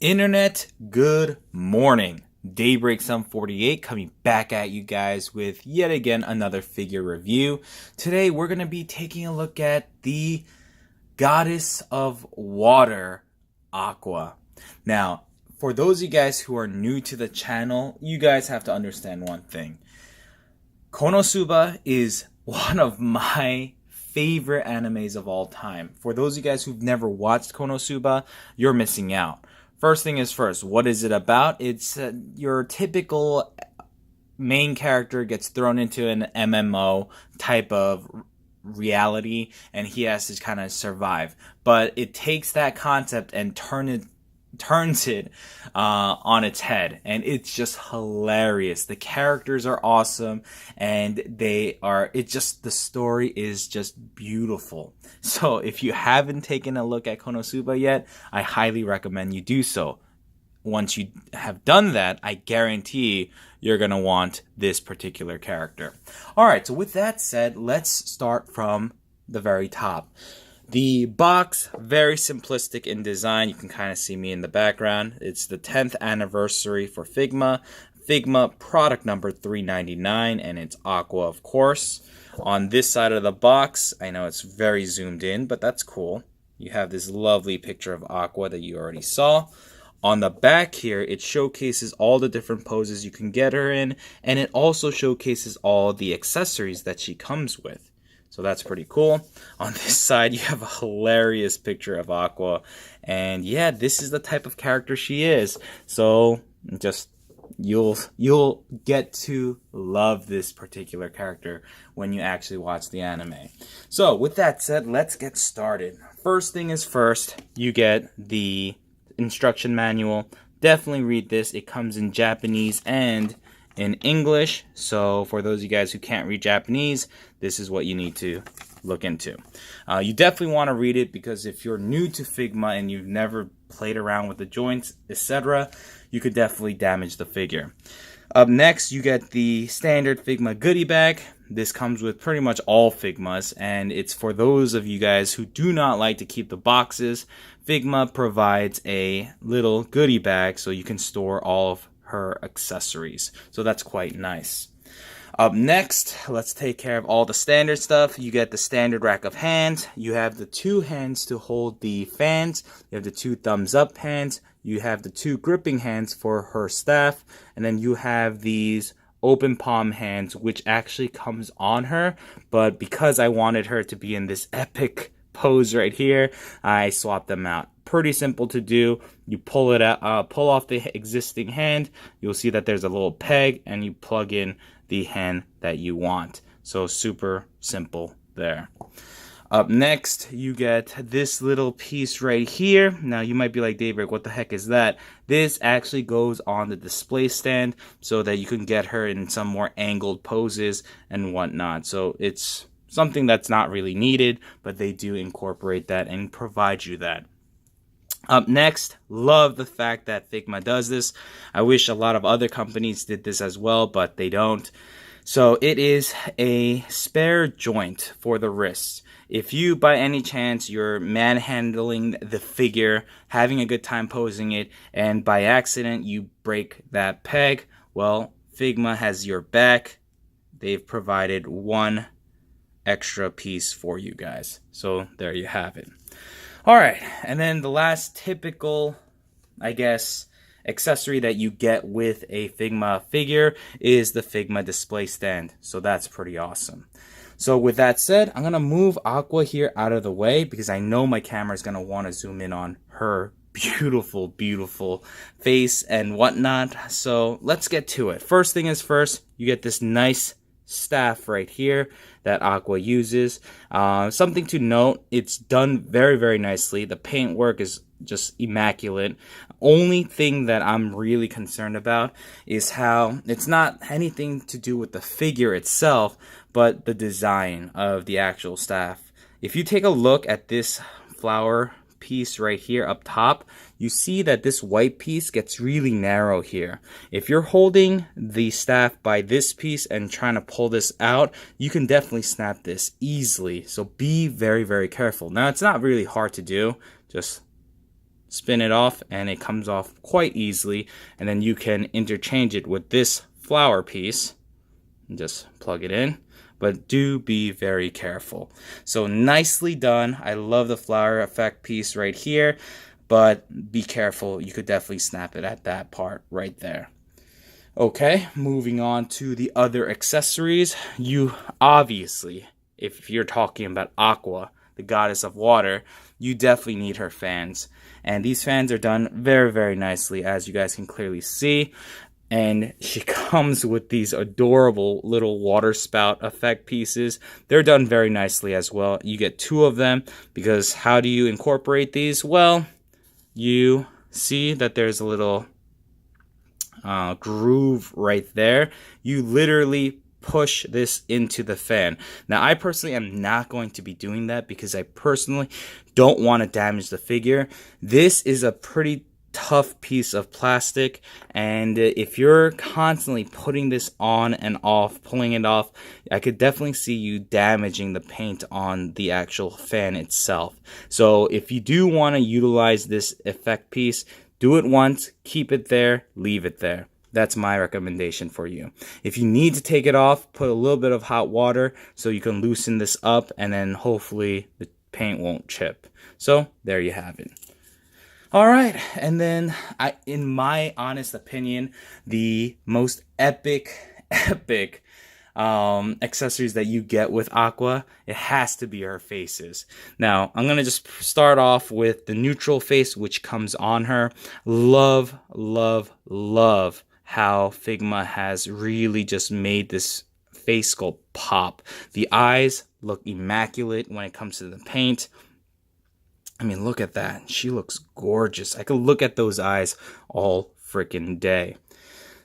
Internet, good morning. Daybreak Sun 48 coming back at you guys with yet again another figure review. Today we're going to be taking a look at the goddess of water, Aqua. Now, for those of you guys who are new to the channel, you guys have to understand one thing. Konosuba is one of my favorite animes of all time. For those of you guys who've never watched Konosuba, you're missing out. First thing is first, what is it about? It's your typical main character gets thrown into an MMO type of reality, and he has to kind of survive. But it takes that concept and turns it on its head, and it's just hilarious. The characters are awesome, and the story is just beautiful. So if you haven't taken a look at Konosuba yet, I highly recommend you do so. Once you have done that, I guarantee you're going to want this particular character. Alright, so with that said, let's start from the very top. The box, very simplistic in design. You can kind of see me in the background. It's the 10th anniversary for Figma. Figma product number 399, and it's Aqua, of course. On this side of the box, I know it's very zoomed in, but that's cool. You have this lovely picture of Aqua that you already saw. On the back here, it showcases all the different poses you can get her in, and it also showcases all the accessories that she comes with. So that's pretty cool. On this side, you have a hilarious picture of Aqua. And yeah, this is the type of character she is. So just you'll get to love this particular character when you actually watch the anime. So with that said, let's get started. First thing is first, you get the instruction manual. Definitely read this. It comes in Japanese and in English, so for those of you guys who can't read Japanese, this is what you need to look into. You definitely want to read it, because if you're new to Figma and you've never played around with the joints, etc., you could definitely damage the figure. Up next, you get the standard Figma Goodie Bag. This comes with pretty much all Figmas, and it's for those of you guys who do not like to keep the boxes. Figma provides a little goodie bag so you can store all of her accessories, so that's quite nice. Up next, let's take care of all the standard stuff. You get the standard rack of hands. You have the two hands to hold the fans. You have the two thumbs up hands. You have the two gripping hands for her staff, and then you have these open palm hands, which actually comes on her, but because I wanted her to be in this epic pose right here, I swapped them out. Pretty simple to do. You pull it out, pull off the existing hand. You'll see that there's a little peg, and you plug in the hand that you want. So super simple there. Up next, you get this little piece right here. Now you might be like, Daybreak, what the heck is that? This actually goes on the display stand so that you can get her in some more angled poses and whatnot. So it's something that's not really needed, but they do incorporate that and provide you that. Up next, love the fact that Figma does this. I wish a lot of other companies did this as well, but they don't. So it is a spare joint for the wrists. If you, by any chance, you're manhandling the figure, having a good time posing it, and by accident you break that peg, well, Figma has your back. They've provided one extra piece for you guys. So there you have it. Alright, and then the last typical, I guess, accessory that you get with a Figma figure is the Figma display stand. So that's pretty awesome. So with that said, I'm going to move Aqua here out of the way, because I know my camera is going to want to zoom in on her beautiful, beautiful face and whatnot. So let's get to it. First thing is first, you get this nice staff right here that Aqua uses. Something to note, it's done very, very nicely. The paint work is just immaculate. Only thing that I'm really concerned about is how it's not anything to do with the figure itself, but the design of the actual staff. If you take a look at this flower piece right here up top, you see that this white piece gets really narrow here. If you're holding the staff by this piece and trying to pull this out, you can definitely snap this easily. So be very, very careful. Now, it's not really hard to do. Just spin it off and it comes off quite easily, and then you can interchange it with this flower piece and just plug it in. But do be very careful. So nicely done. I love the flower effect piece right here, but be careful. You could definitely snap it at that part right there. Okay, moving on to the other accessories. You obviously, if you're talking about Aqua, the goddess of water, you definitely need her fans. And these fans are done very, very nicely, as you guys can clearly see. And she comes with these adorable little water spout effect pieces. They're done very nicely as well. You get 2 of them, because how do you incorporate these? Well, you see that there's a little groove right there. You literally push this into the fan. Now, I personally am not going to be doing that because I personally don't want to damage the figure. This is a pretty tough piece of plastic, and if you're constantly putting this on and off, pulling it off, I could definitely see you damaging the paint on the actual fan itself. So if you do want to utilize this effect piece, do it once, keep it there, leave it there. That's my recommendation for you. If you need to take it off, put a little bit of hot water so you can loosen this up, and then hopefully the paint won't chip. So there you have it. All right, and then in my honest opinion, the most epic accessories that you get with Aqua, it has to be her faces. Now, I'm gonna just start off with the neutral face, which comes on her. Love, love, love how Figma has really just made this face sculpt pop. The eyes look immaculate when it comes to the paint. I mean, look at that. She looks gorgeous. I could look at those eyes all freaking day.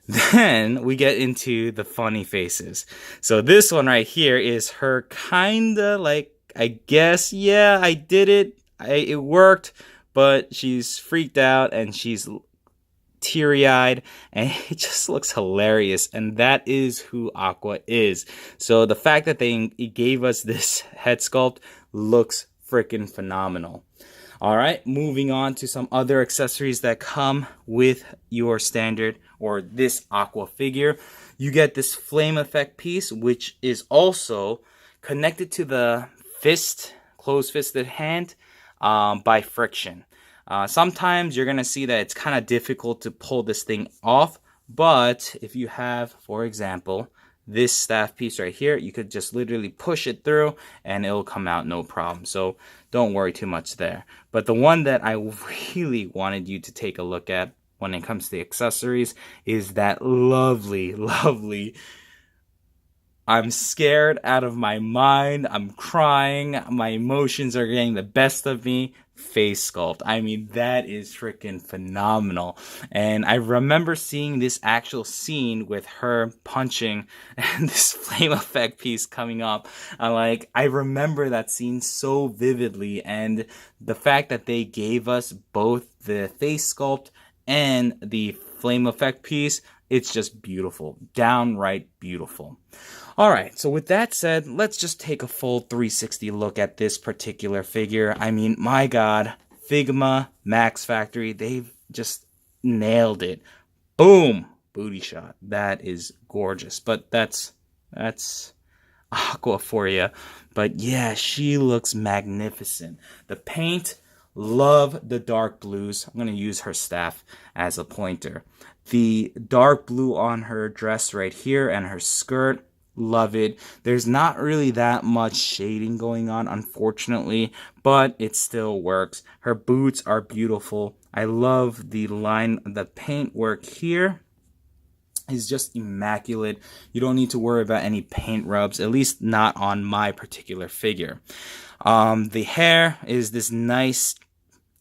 Then we get into the funny faces. So this one right here is her kinda like, I guess, yeah, I did it. It worked, but she's freaked out and she's teary-eyed, and it just looks hilarious. And that is who Aqua is. So the fact that they gave us this head sculpt looks freaking phenomenal. All right, moving on to some other accessories that come with your standard or this Aqua figure. You get this flame effect piece, which is also connected to the fist, closed-fisted hand, by friction. Sometimes you're going to see that it's kind of difficult to pull this thing off, but if you have, for example, this staff piece right here, you could just literally push it through and it'll come out no problem. So don't worry too much there. But the one that I really wanted you to take a look at when it comes to the accessories is that lovely, lovely, I'm scared out of my mind, I'm crying, my emotions are getting the best of me, face sculpt. I mean, that is freaking phenomenal. And I remember seeing this actual scene with her punching and this flame effect piece coming up. I remember that scene so vividly, and the fact that they gave us both the face sculpt and the flame effect piece, it's just beautiful, downright beautiful. All right, so with that said, let's just take a full 360 look at this particular figure. I mean, my God, Figma, Max Factory, they've just nailed it. Boom, booty shot. That is gorgeous, but that's Aqua for you. But yeah, she looks magnificent. The paint, love the dark blues. I'm going to use her staff as a pointer. The dark blue on her dress right here and her skirt, love it. There's not really that much shading going on, unfortunately, but it still works. Her boots are beautiful. I love the line, the paint work here is just immaculate. You don't need to worry about any paint rubs, at least not on my particular figure. The hair is this nice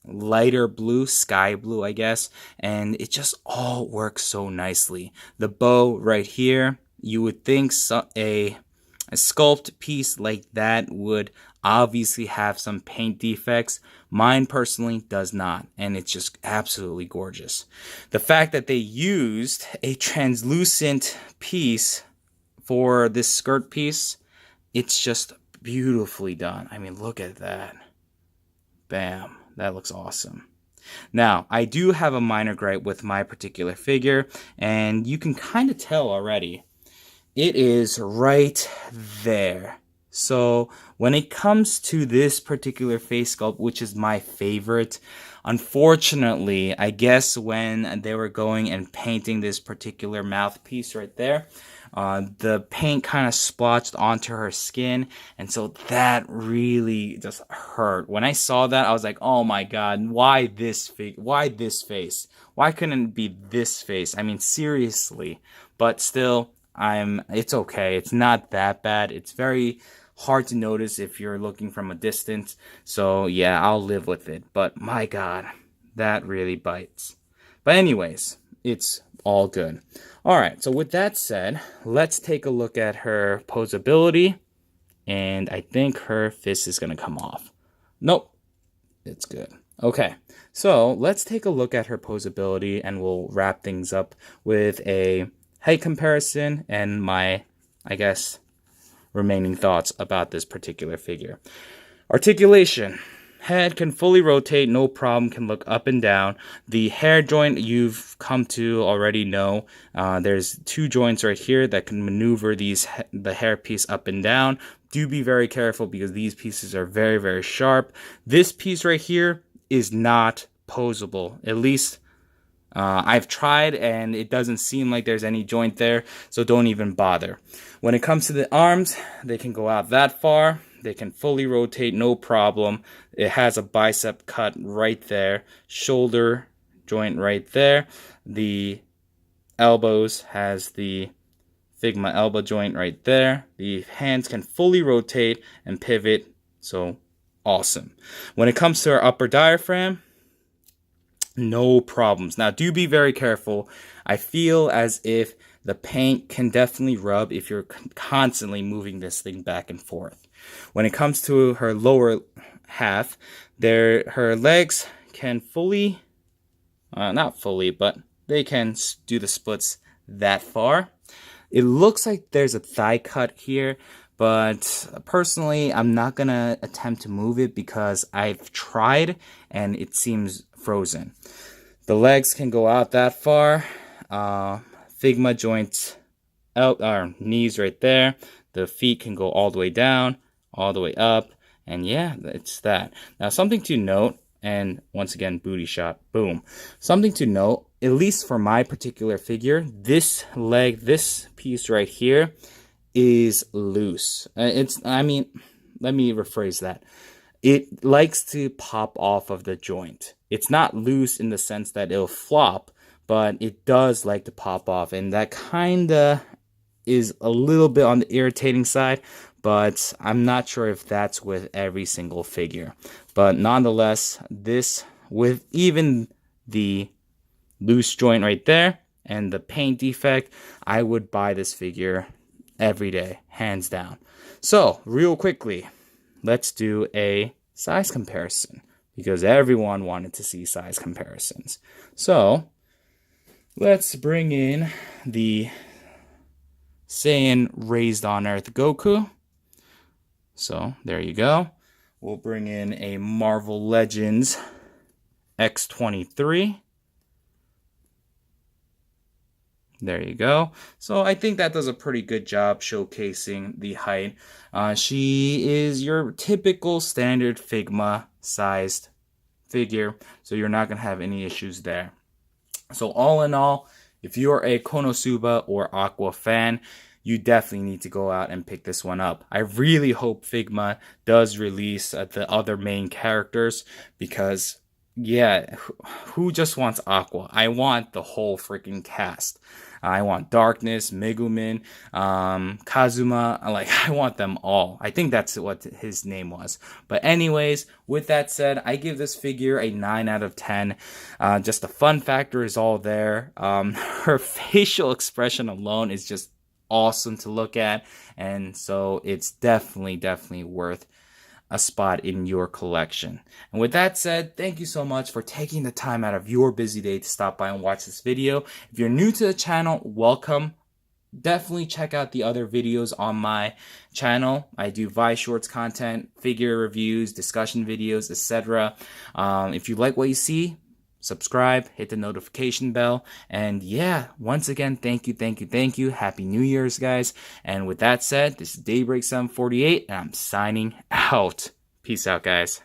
lighter blue, sky blue, I guess, and it just all works so nicely. The bow right here, you would think a sculpt piece like that would obviously have some paint defects. Mine personally does not, and it's just absolutely gorgeous. The fact that they used a translucent piece for this skirt piece, it's just beautifully done. I mean, look at that. Bam. That looks awesome. Now, I do have a minor gripe with my particular figure, and you can kind of tell already. It is right there. So when it comes to this particular face sculpt, which is my favorite, unfortunately, I guess when they were going and painting this particular mouthpiece right there, the paint kind of splotched onto her skin, and so that really just hurt. When I saw that, I was like, oh my god, why this why this face? Why couldn't it be this face? I mean, seriously. But still, it's okay. It's not that bad. It's very hard to notice if you're looking from a distance. So yeah, I'll live with it. But my god, that really bites. But anyways, it's all good. All right, so with that said, let's take a look at her posability. And I think her fist is going to come off. Nope, it's good. Okay, so let's take a look at her posability, and we'll wrap things up with a height comparison and my, I guess, remaining thoughts about this particular figure. Articulation. Head can fully rotate, no problem, can look up and down. The hair joint you've come to already know. There's two joints right here that can maneuver the hair piece up and down. Do be very careful because these pieces are very, very sharp. This piece right here is not posable. At least I've tried and it doesn't seem like there's any joint there, so don't even bother. When it comes to the arms, they can go out that far. They can fully rotate, no problem. It has a bicep cut right there. Shoulder joint right there. The elbows has the Figma elbow joint right there. The hands can fully rotate and pivot, so awesome. When it comes to our upper diaphragm, no problems. Now, do be very careful. I feel as if the paint can definitely rub if you're constantly moving this thing back and forth. When it comes to her lower half, her legs can fully, not fully, but they can do the splits that far. It looks like there's a thigh cut here, but personally, I'm not going to attempt to move it because I've tried and it seems frozen. The legs can go out that far. Figma joints out, our knees right there. The feet can go all the way down, all the way up, and yeah, it's that. Now, something to note, and once again, booty shot, boom. Something to note, at least for my particular figure, this leg, this piece right here, is loose. Let me rephrase that. It likes to pop off of the joint. It's not loose in the sense that it'll flop, but it does like to pop off, and that kinda is a little bit on the irritating side, but I'm not sure if that's with every single figure. But nonetheless, this, with even the loose joint right there and the paint defect, I would buy this figure every day, hands down. So, real quickly, let's do a size comparison because everyone wanted to see size comparisons. So, let's bring in the Saiyan Raised on Earth Goku. So, there you go. We'll bring in a Marvel Legends X-23. There you go. So I think that does a pretty good job showcasing the height. She is your typical standard Figma sized figure, so you're not going to have any issues there. So all in all, if you're a Konosuba or Aqua fan, you definitely need to go out and pick this one up. I really hope Figma does release the other main characters because, yeah, who just wants Aqua? I want the whole freaking cast. I want Darkness, Megumin, Kazuma, I want them all. I think that's what his name was. But anyways, with that said, I give this figure a 9 out of 10. Just the fun factor is all there. Her facial expression alone is just awesome to look at. And so it's definitely worth a spot in your collection. And with that said, thank you so much for taking the time out of your busy day to stop by and watch this video. If you're new to the channel, welcome. Definitely check out the other videos on my channel. I do Vice Shorts content, figure reviews, discussion videos, etc. If you like what you see, subscribe, hit the notification bell, and yeah, once again, thank you. Happy New Year's, guys. And with that said, this is Daybreak 748, and I'm signing out. Peace out, guys.